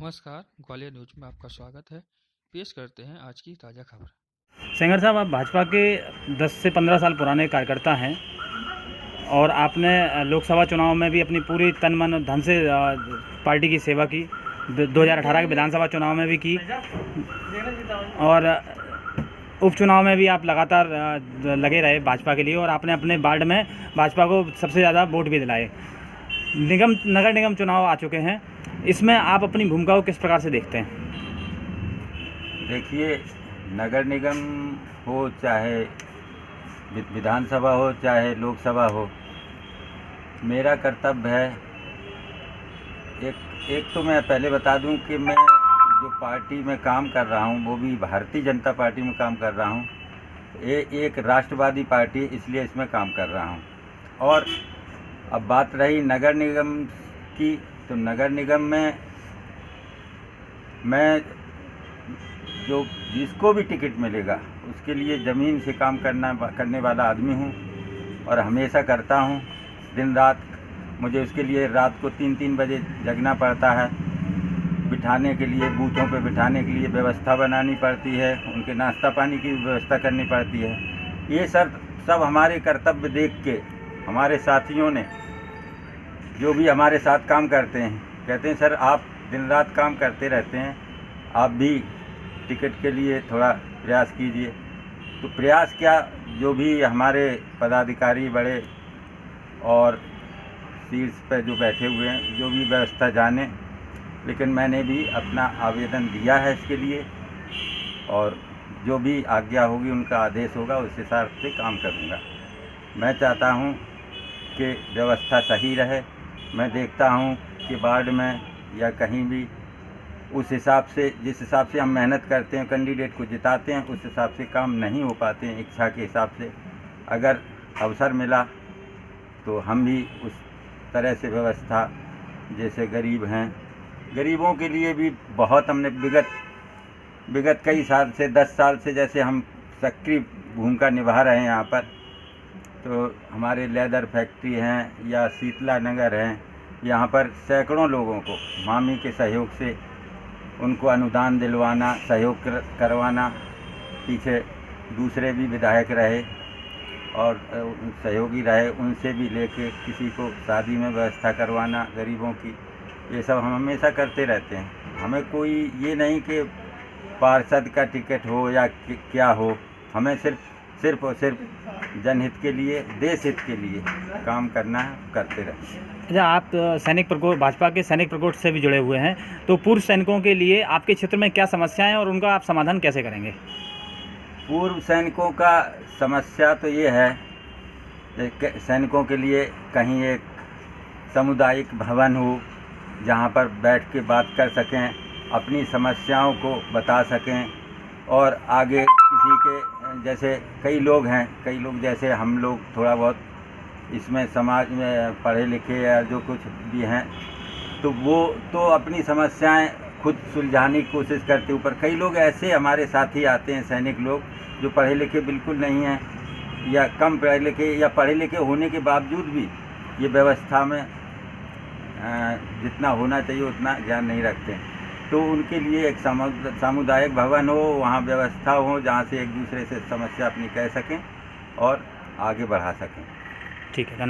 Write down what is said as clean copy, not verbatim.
नमस्कार, ग्वालियर न्यूज़ में आपका स्वागत है। पेश करते हैं आज की ताज़ा खबर। सेंगर साहब, आप भाजपा के 10 से 15 साल पुराने कार्यकर्ता हैं और आपने लोकसभा चुनाव में भी अपनी पूरी तन मन धन से पार्टी की सेवा की। 2018 के विधानसभा चुनाव में भी की और उपचुनाव में भी आप लगातार लगे रहे भाजपा के लिए और आपने अपने वार्ड में भाजपा को सबसे ज़्यादा वोट भी दिलाए। नगर निगम चुनाव आ चुके हैं, इसमें आप अपनी भूमिका को किस प्रकार से देखते हैं? देखिए, नगर निगम हो चाहे विधानसभा हो चाहे लोकसभा हो, मेरा कर्तव्य है। एक तो मैं पहले बता दूं कि मैं जो पार्टी में काम कर रहा हूं वो भी भारतीय जनता पार्टी में काम कर रहा हूं। एक राष्ट्रवादी पार्टी, इसलिए इसमें काम कर रहा हूं। और अब बात रही नगर निगम की, तो नगर निगम में मैं जो जिसको भी टिकट मिलेगा उसके लिए ज़मीन से काम करने वाला आदमी हूँ और हमेशा करता हूँ दिन रात। मुझे उसके लिए रात को 3-3 बजे जगना पड़ता है। बिठाने के लिए, बूथों पे बिठाने के लिए व्यवस्था बनानी पड़ती है, उनके नाश्ता पानी की व्यवस्था करनी पड़ती है। ये सब हमारे कर्तव्य देख के हमारे साथियों ने, जो भी हमारे साथ काम करते हैं, कहते हैं सर आप दिन रात काम करते रहते हैं, आप भी टिकट के लिए थोड़ा प्रयास कीजिए। तो प्रयास क्या, जो भी हमारे पदाधिकारी बड़े और शीर्ष पर जो बैठे हुए हैं, जो भी व्यवस्था जाने, लेकिन मैंने भी अपना आवेदन दिया है इसके लिए और जो भी आज्ञा होगी, उनका आदेश होगा, उस हिसाब से काम करूँगा। मैं चाहता हूँ कि व्यवस्था सही रहे। मैं देखता हूँ कि वार्ड में या कहीं भी उस हिसाब से, जिस हिसाब से हम मेहनत करते हैं, कैंडिडेट को जिताते हैं, उस हिसाब से काम नहीं हो पाते हैं इच्छा के हिसाब से। अगर अवसर मिला तो हम भी उस तरह से व्यवस्था, जैसे गरीब हैं, गरीबों के लिए भी बहुत हमने विगत कई साल से, 10 साल से जैसे हम सक्रिय भूमिका निभा रहे हैं यहाँ पर। तो हमारे लेदर फैक्ट्री हैं या शीतला नगर हैं, यहाँ पर सैकड़ों लोगों को मामी के सहयोग से उनको अनुदान दिलवाना, सहयोग करवाना। पीछे दूसरे भी विधायक रहे और सहयोगी रहे, उनसे भी लेके किसी को शादी में व्यवस्था करवाना गरीबों की, ये सब हम हमेशा करते रहते हैं। हमें कोई ये नहीं कि पार्षद का टिकट हो या क्या हो, हमें सिर्फ और सिर्फ जनहित के लिए, देश हित के लिए काम करना है, करते रहें। अच्छा, आप सैनिक प्रकोष्ठ, भाजपा के सैनिक प्रकोष्ठ से भी जुड़े हुए हैं, तो पूर्व सैनिकों के लिए आपके क्षेत्र में क्या समस्याएं हैं और उनका आप समाधान कैसे करेंगे? पूर्व सैनिकों का समस्या तो ये है कि सैनिकों के लिए कहीं एक सामुदायिक भवन हो, जहाँ पर बैठ के बात कर सकें, अपनी समस्याओं को बता सकें और आगे किसी के, जैसे कई लोग जैसे हम लोग थोड़ा बहुत इसमें समाज में पढ़े लिखे या जो कुछ भी हैं, तो वो तो अपनी समस्याएं खुद सुलझाने की कोशिश करते, ऊपर कई लोग ऐसे हमारे साथी आते हैं, सैनिक लोग, जो पढ़े लिखे बिल्कुल नहीं हैं या कम पढ़े लिखे, या पढ़े लिखे होने के बावजूद भी ये व्यवस्था में जितना होना चाहिए उतना ध्यान नहीं रखते। तो उनके लिए एक सामुदायिक भवन हो, वहाँ व्यवस्था हो, जहाँ से एक दूसरे से समस्या अपनी कह सकें और आगे बढ़ा सकें। ठीक है, धन्यवाद।